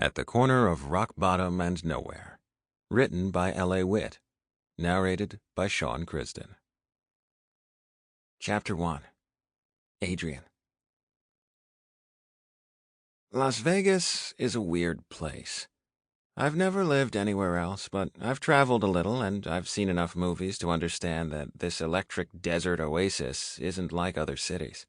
At the Corner of Rock Bottom and Nowhere. Written by Witt. Narrated by Crisden. Chapter 1. Adrian. Las Vegas is a weird place. I've never lived anywhere else, but I've traveled a little and I've seen enough movies to understand that this electric desert oasis isn't like other cities.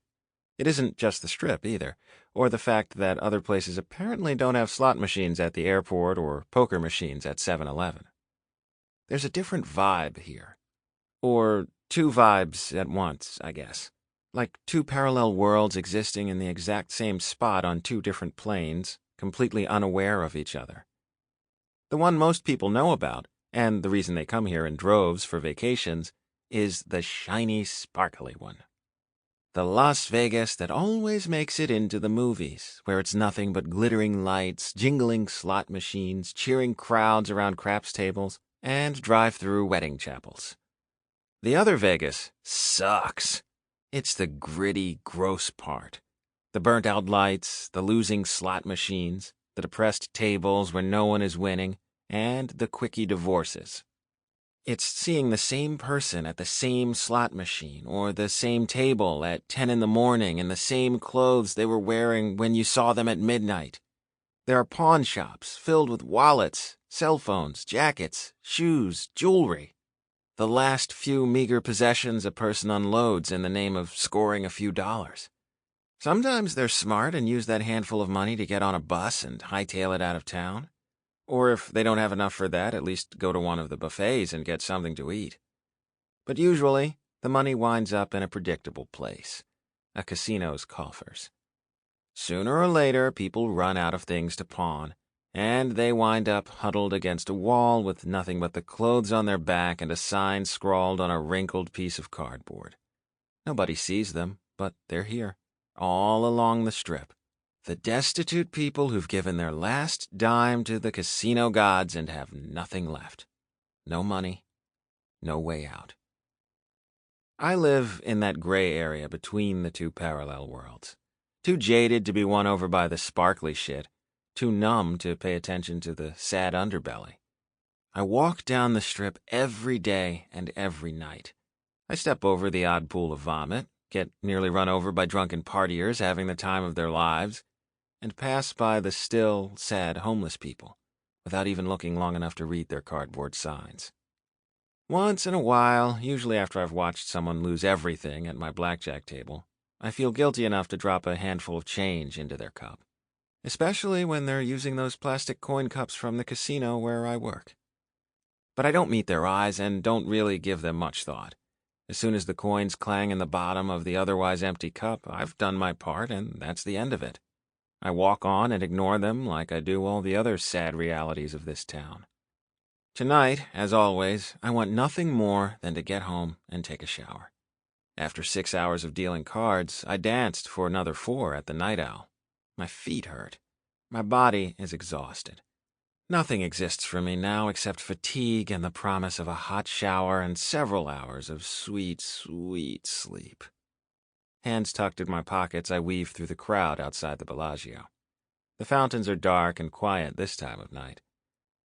It isn't just the Strip, either, or the fact that other places apparently don't have slot machines at the airport or poker machines at 7-Eleven. There's a different vibe here. Or two vibes at once, I guess. Like two parallel worlds existing in the exact same spot on two different planes, completely unaware of each other. The one most people know about, and the reason they come here in droves for vacations, is the shiny, sparkly one. The Las Vegas that always makes it into the movies, where it's nothing but glittering lights, jingling slot machines, cheering crowds around craps tables, and drive-through wedding chapels. The other Vegas sucks. It's the gritty, gross part. The burnt-out lights, the losing slot machines, the depressed tables where no one is winning, and the quickie divorces. It's seeing the same person at the same slot machine or the same table at 10 in the morning in the same clothes they were wearing when you saw them at midnight. There are pawn shops filled with wallets, cell phones, jackets, shoes, jewelry. The last few meager possessions a person unloads in the name of scoring a few dollars. Sometimes they're smart and use that handful of money to get on a bus and hightail it out of town. Or if they don't have enough for that, at least go to one of the buffets and get something to eat. But usually, the money winds up in a predictable place, a casino's coffers. Sooner or later, people run out of things to pawn, and they wind up huddled against a wall with nothing but the clothes on their back and a sign scrawled on a wrinkled piece of cardboard. Nobody sees them, but they're here, all along the Strip. The destitute people who've given their last dime to the casino gods and have nothing left. No money, no way out. I live in that gray area between the two parallel worlds. Too jaded to be won over by the sparkly shit, too numb to pay attention to the sad underbelly. I walk down the Strip every day and every night. I step over the odd pool of vomit, get nearly run over by drunken partiers having the time of their lives, and pass by the still, sad homeless people, without even looking long enough to read their cardboard signs. Once in a while, usually after I've watched someone lose everything at my blackjack table, I feel guilty enough to drop a handful of change into their cup, especially when they're using those plastic coin cups from the casino where I work. But I don't meet their eyes and don't really give them much thought. As soon as the coins clang in the bottom of the otherwise empty cup, I've done my part, and that's the end of it. I walk on and ignore them like I do all the other sad realities of this town. Tonight, as always, I want nothing more than to get home and take a shower. After 6 hours of dealing cards, I danced for another 4 at the Night Owl. My feet hurt. My body is exhausted. Nothing exists for me now except fatigue and the promise of a hot shower and several hours of sweet, sweet sleep. Hands tucked in my pockets, I weave through the crowd outside the Bellagio. The fountains are dark and quiet this time of night.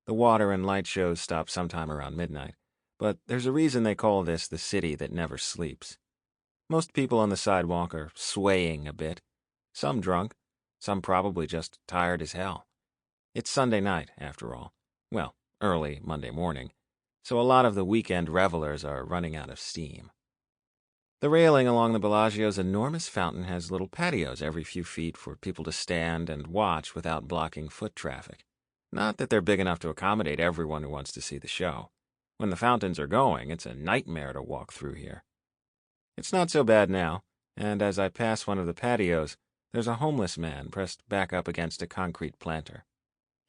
The water and light shows stop sometime around midnight, but there's a reason they call this the city that never sleeps. Most people on the sidewalk are swaying a bit. Some drunk, some probably just tired as hell. It's Sunday night, after all. Well, early Monday morning, so a lot of the weekend revelers are running out of steam. The railing along the Bellagio's enormous fountain has little patios every few feet for people to stand and watch without blocking foot traffic. Not that they're big enough to accommodate everyone who wants to see the show. When the fountains are going, it's a nightmare to walk through here. It's not so bad now, and as I pass one of the patios, there's a homeless man pressed back up against a concrete planter.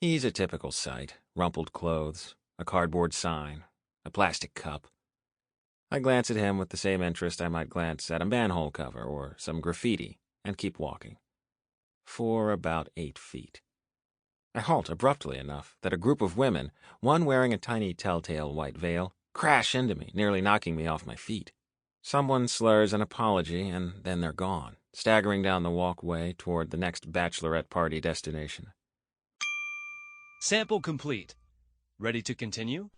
He's a typical sight: rumpled clothes, a cardboard sign, a plastic cup. I glance at him with the same interest I might glance at a manhole cover or some graffiti, and keep walking. For about 8 feet. I halt abruptly enough that a group of women, one wearing a tiny telltale white veil, crash into me, nearly knocking me off my feet. Someone slurs an apology, and then they're gone, staggering down the walkway toward the next bachelorette party destination. Sample complete. Ready to continue?